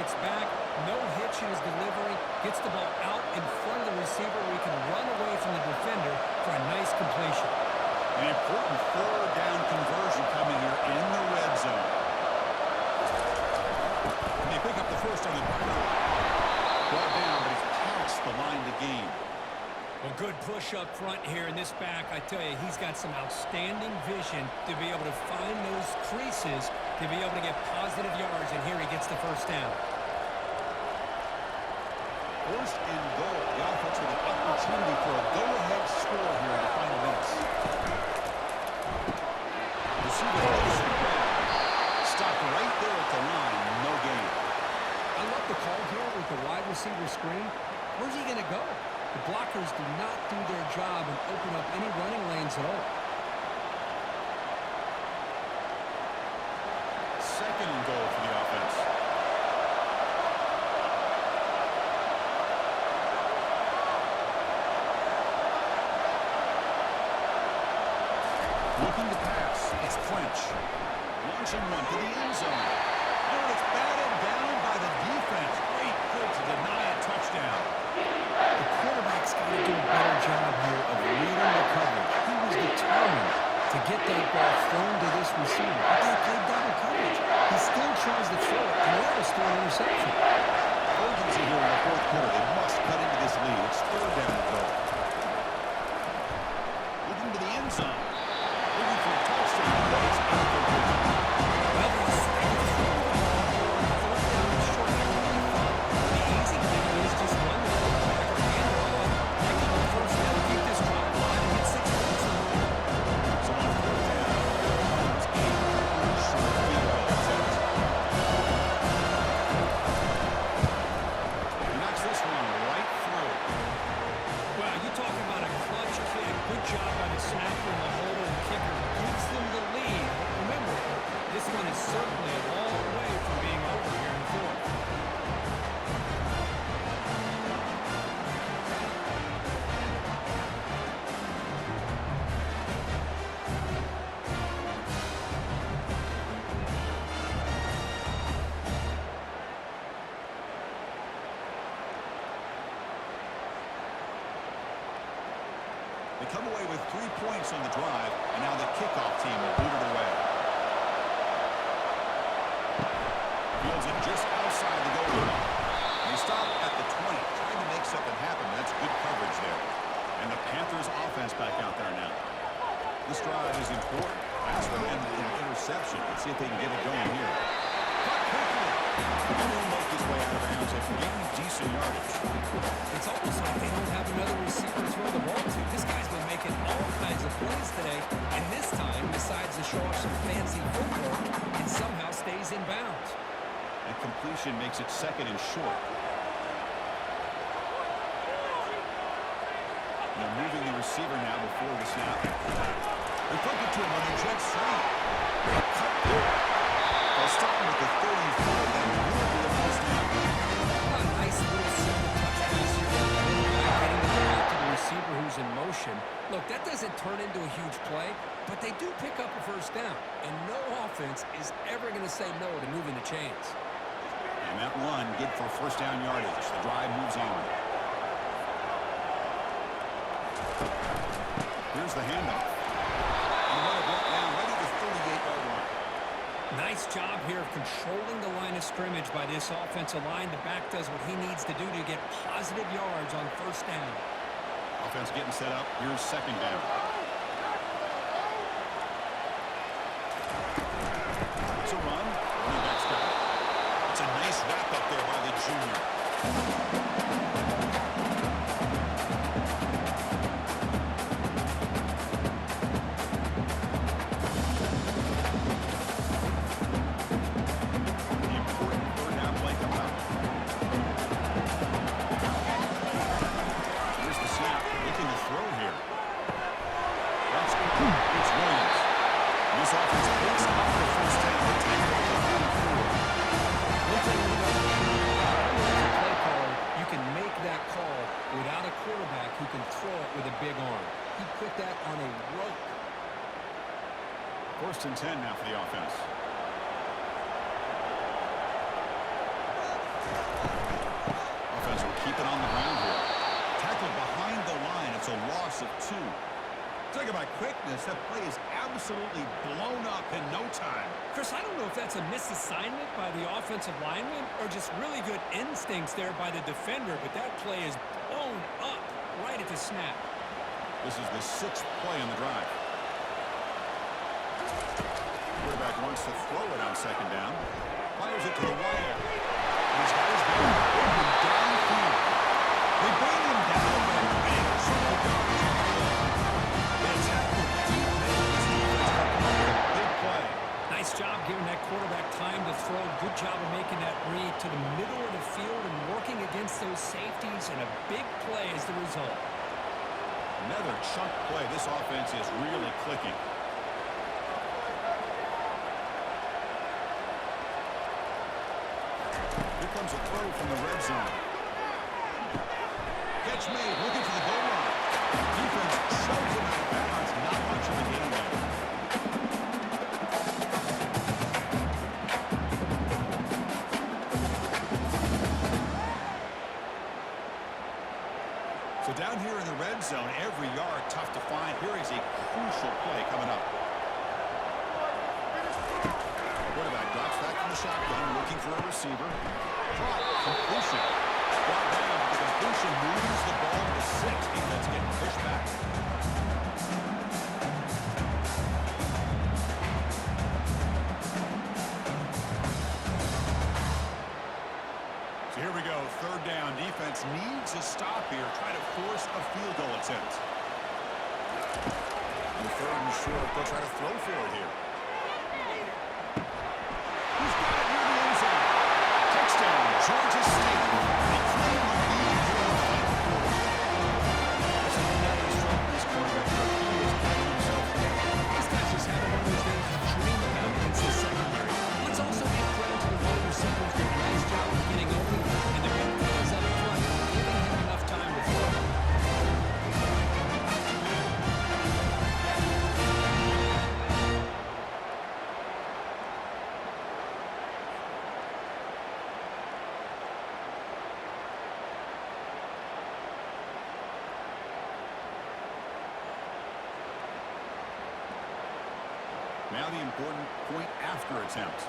gets back, no hitch in his delivery, gets the ball out in front of the receiver where he can run away from the defender for a nice completion. An important third down conversion coming here in the red zone. And they pick up the first on the ground. Brought down, but he's past the line to gain. Well, good push up front here in this back. I tell you, he's got some outstanding vision to be able to find those creases, to be able to get positive yards, and here he gets the first down. First and goal. The offense with an opportunity for a go-ahead score here in the final minutes. Receiver stopped right there at the line. No gain. I love the call here with the wide receiver screen. Where's he going to go? The blockers do not do their job and open up any running lanes at all. Second and goal for the offense. Looking to pass. It's French. Launching one to the end zone. And it's batted down by the defense. Great pull to deny a touchdown. The quarterback's got to do a better job here of reading the coverage. He was determined to get that ball thrown to this receiver. But they played double coverage. He still tries to throw it, and that was throw an interception. Urgency here in the fourth quarter. They must cut into this lead. It's third down to go. Looking to the end zone. Looking for a touchdown. But it's incomplete. Well, they decided to throw the ball on third down and short. I really thought the easy thing is just run the quarterback or hand it off. Pick up the first down, keep this drive alive, and get 6 points. So on fourth down, it's a short field goal attempt. He knocks this one right through. Well, you talk about a clutch kick. Good job by the snapper and the holder and kicker. Gives them the lead. But remember, this one is certainly a long way from being over here in the fourth. They come away with 3 points on the drive, and now the kickoff team will boot it away. Fields it just outside the goal line. They stop at the 20, trying to make something happen. That's good coverage there. And the Panthers offense back out there now. This drive is important. Last one ended in an interception. Let's see if they can get it going here. Cut quickly. And he'll make his way out of bounds after getting decent yardage. It's almost like they don't have another receiver to throw the ball to. This guy's been making all kinds of plays today, and this time decides to show off some fancy footwork and somehow stays in bounds. And completion makes it second and short. They're moving the receiver now before the snap. They flip it to him on the jet sweep. They'll start with the 34, then move to the first down. A nice little simple touch pass here. Getting the ball out to the receiver who's in motion. Look, that doesn't turn into a huge play, but they do pick up a first down. And no offense is ever going to say no to moving the chains. And that run good for first down yardage. The drive moves on. Here's the handoff. And what a brought down right at the 38-yard line. Nice job here of controlling the line of scrimmage by this offensive line. The back does what he needs to do to get positive yards on first down. Offense getting set up. Here's second down. It's a run. Running back's got it. It's a nice wrap up there by the junior. broken on the ground here. Tackled behind the line. It's a loss of 2. Talk about quickness. That play is absolutely blown up in no time. Chris, I don't know if that's a misassignment by the offensive lineman or just really good instincts there by the defender, but that play is blown up right at the snap. This is the 6th play in the drive. Quarterback wants to throw it on 2nd down. Fires it to the wide. These guys go open downfield. They bring him down with a big circle coverage on the play. They attack the deep middle of this defense. Big play. Nice job giving that quarterback time to throw. Good job of making that read to the middle of the field and working against those safeties, and a big play is the result. Another chunk play. This offense is really clicking. Here comes a throw from the red zone. Catch made, looking for the goal line. Defense shoves him out of bounds. Not much of a gain there. So down here in the red zone, every yard tough to find. Here is a crucial play coming up. Quarterback drops back from the shotgun, looking for a receiver. Caught, completion. Brought down, the completion moves the ball to 6. Defense getting pushed back. So here we go, 3rd down. Defense needs a stop here. Try to force a field goal attempt. And 3rd and short, they'll try to throw for it here. He's got it near the end zone. Touchdown, Georgia State. They claim the lead here in the final quarter. That's another strong for this quarterback. He is playing himself down. These guys just have one of those days to dream about against the secondary. Let's also give credit to the wide receivers doing a nice job of getting open, and the big fellas up front giving him enough time to throw. Now the important point after attempt.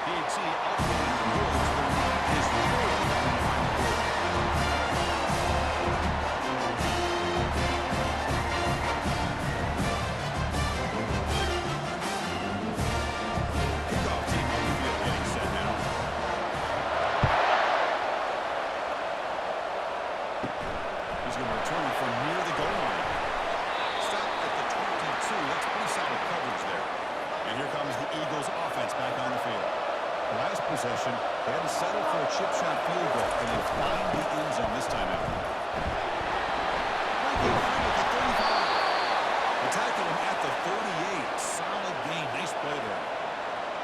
PHC outputting the Woods. The lead is 4 in the final quarter. Kickoff team on the field getting set now. He's going to return it from near the goal line. Stop at the 22. That's pretty solid coverage there. And here comes the Eagles offense back on the field. The last possession, they had to settle for a chip shot field goal, and they find the end zone this time out. Breaking free at the 35. They tackle him at the 38. Solid gain. Nice play there.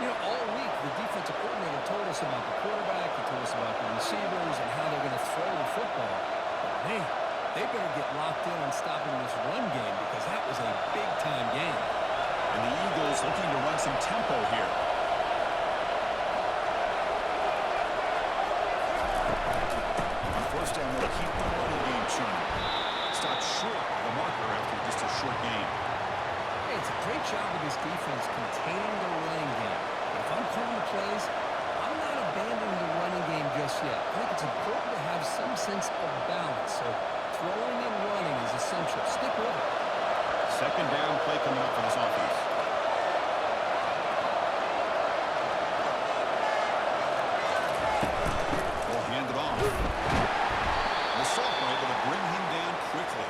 You know, all week, the defensive coordinator told us about the quarterback, he told us about the receivers and how they're going to throw the football. But, man, they better get locked in on stopping this run game because that was a big-time game. And the Eagles looking to run some tempo here. On 1st down, they'll keep the running game churning. Stop short of the marker after just a short game. Hey, it's a great job of this defense containing the running game. But if I'm calling the plays, I'm not abandoning the running game just yet. I think it's important to have some sense of balance. So throwing and running is essential. Stick with it. 2nd down play coming up for this offense. They'll hand it off. The sophomore able to bring him down quickly.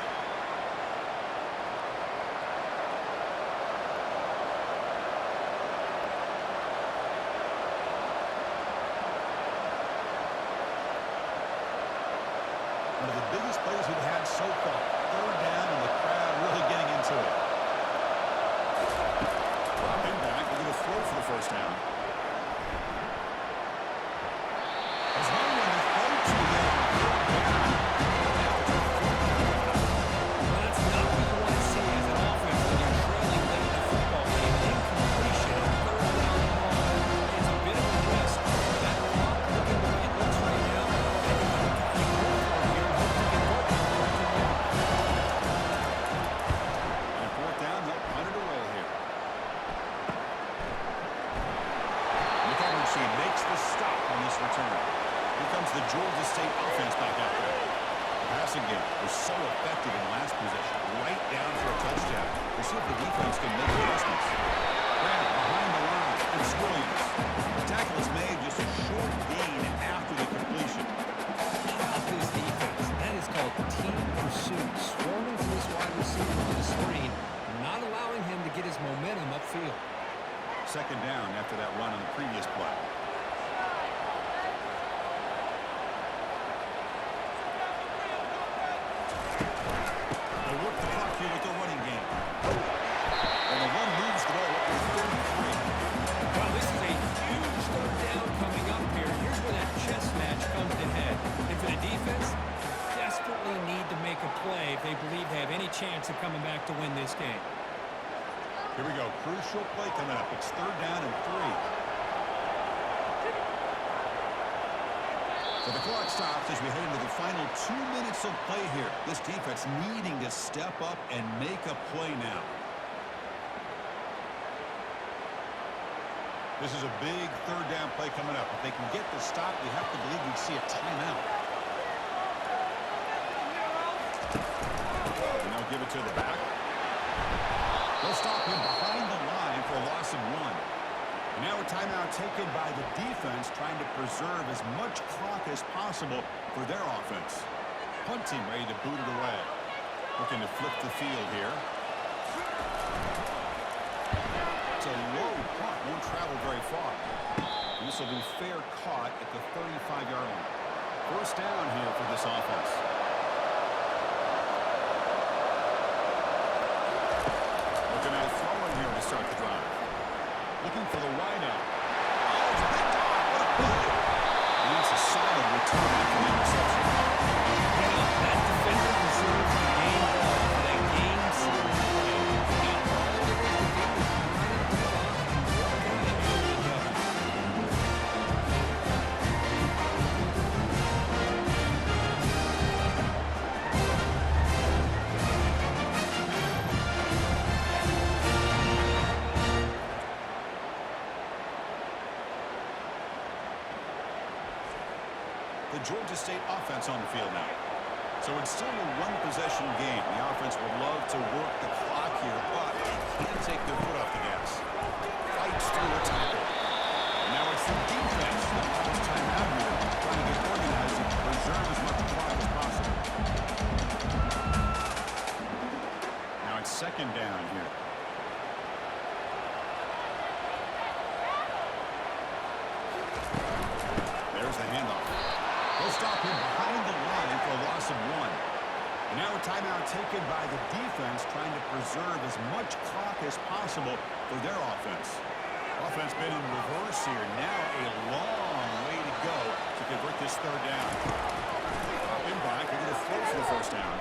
One of the biggest plays we've had so far. 3rd down and the crowd really getting into it. Dropping back, they're going to throw for the 1st down. There's no one to throw to there. 3rd down. Well, that's not what you want to see as an offense when you're trailing late in the football game. Incompletion on 3rd down and long. It's a bit of a mess passing game was so effective in last possession, right down for a touchdown. We'll see if the defense can make adjustments. Grant behind the line. It's Williams. The tackle is made, just a short gain after the completion. How about this defense? That is called team pursuit. Swarming to this wide receiver on the screen, not allowing him to get his momentum upfield. Second down after that run on the previous play. They work the clock here with the running game. And the one moves the ball up to 33. Well, this is a huge third down coming up here. Here's where that chess match comes to head. And for the defense, desperately need to make a play if they believe they have any chance of coming back to win this game. Here we go. Crucial play coming up. It's third down and 3. So the clock stops as we head into the final 2 minutes of play here. This defense needing to step up and make a play now. This is a big third down play coming up. If they can get the stop, we have to believe we'd see a timeout. And they'll give it to the back. They'll stop him behind the line for a loss of 1. And now a timeout taken by the defense, trying to preserve as much clock as possible for their offense. Punting ready to boot it away. Looking to flip the field here. It's a low punt, won't travel very far. This will be fair caught at the 35-yard line. First down here for this offense. Looking at throwing here to start the drive. Looking for the wideout. Oh, it's picked off. What a play. And it's a solid return after the interception. That defender deserves the game ball for that game-sealing play. Now, all there is to do is run up the clock and walk out of here with a W. The Georgia State offense on the field now. So it's still a one-possession game. The offense would love to work the clock here, but they can't take their foot off the gas. Fights through a tackle. Now it's the defense that calls timeout here, trying to get organized and preserve as much clock as possible. Now it's second down here. There's the handoff. They'll stop him behind the line for a loss of 1. And now a timeout taken by the defense, trying to preserve as much clock as possible for their offense. Offense been in reverse here. Now a long way to go to convert this third down. Impact, they're going to throw for the first down.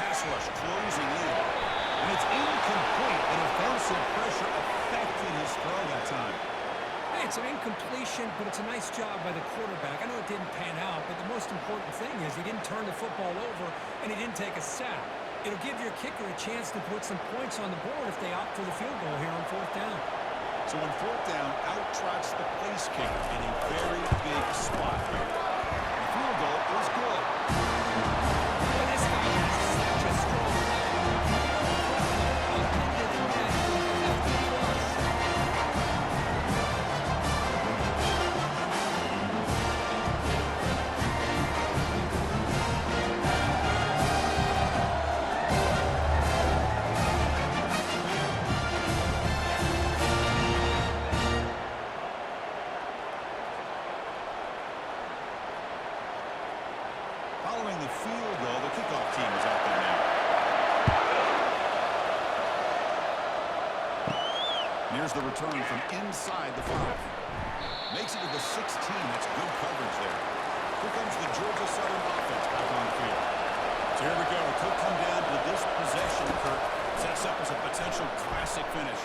Pass rush closing in. And it's incomplete. And offensive pressure affecting his throw that time. Hey, it's an incompletion, but it's a nice job by the quarterback. I know it didn't pan out, but the most important thing is he didn't turn the football over and he didn't take a sack. It'll give your kicker a chance to put some points on the board if they opt for the field goal here on fourth down. So on fourth down, out trots the place kicker in a very big spot here. The field goal is good. Well, this guy has such a strong leg. I'll give you that from 50 plus. Following the field goal, the kickoff team is out there now. And here's the return from inside the 5. Makes it to the 16. That's good coverage there. Here comes the Georgia Southern offense back on the field. So here we go. It could come down to this possession, Kirk. Sets up as a potential classic finish.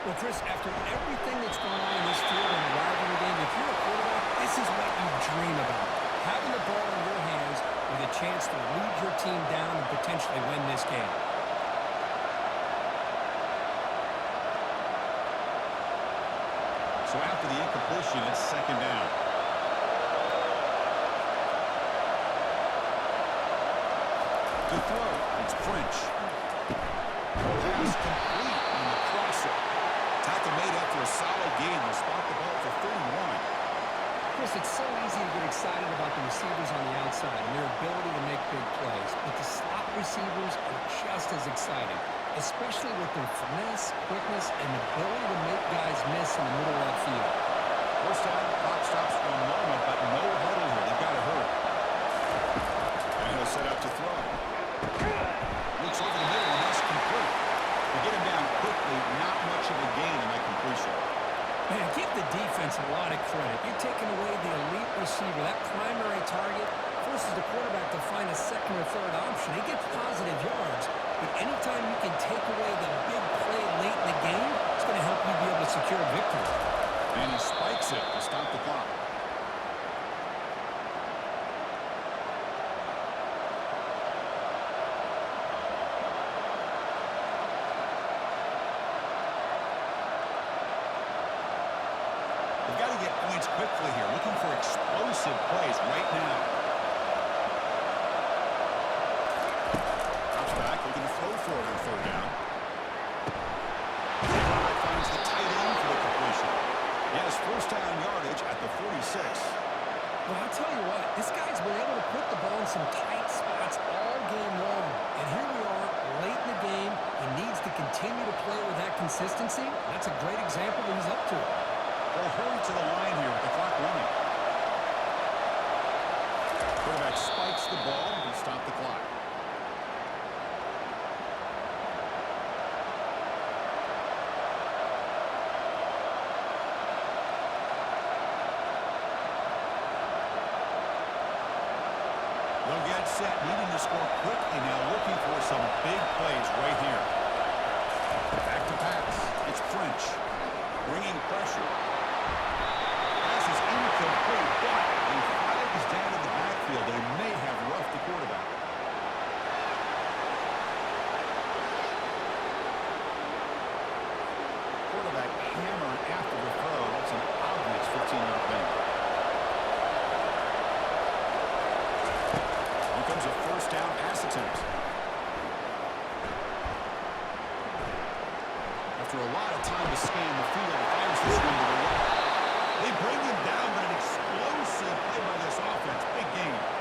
Well, Chris, after everything that's gone on in this field and the rivalry game, if you're a quarterback, this is what you dream about. Having the ball in your hands with a chance to lead your team down and potentially win this game. So after the incompletion, it's second down. To throw, it's French. Pass complete on the crosser. Tackle made after a solid gain. They'll spot the ball for 31. Chris, it's so easy to get excited about the receivers on the outside and their ability to make big plays, but the slot receivers are just as exciting, especially with their finesse, quickness, and ability to make guys miss in the middle of that field. First down, clock stops for a moment, but no huddle here. They've got to hurry. And he'll set up to throw. Looks over the middle, and that's complete. To get him down quickly, not much of a gain in that completion. Man, give the defense a lot of credit. You're taking away the elite receiver, that primary target, forces the quarterback to find a second or third option. He gets positive yards, but anytime you can take away the big play late in the game, it's going to help you be able to secure a victory. And he spikes it to stop the clock. They've got to get points quickly here, looking for explosive plays right now. Drops back, looking to throw for it on third down. Finds the tight end for the completion. He has first down yardage at the 46. Well, I'll tell you what, this guy's been able to put the ball in some tight spots all game long. And here we are, late in the game. He needs to continue to play with that consistency. That's a great example that he's up to it. They'll hurry to the line here with the clock running. Quarterback spikes the ball to stop the clock. They'll get set, needing to score quickly now, looking for some big plays right here. Back to pass. It's French. Bringing pressure. Pass is incomplete, but he fires down in the backfield. They may have roughed the quarterback. Quarterback hammered after the throw. That's an obvious 15-yard penalty. Here comes a first down pass attempt. After a lot of time to scan the field, fires this one to the right. They bring him down, but an explosive play by this offense. Big game.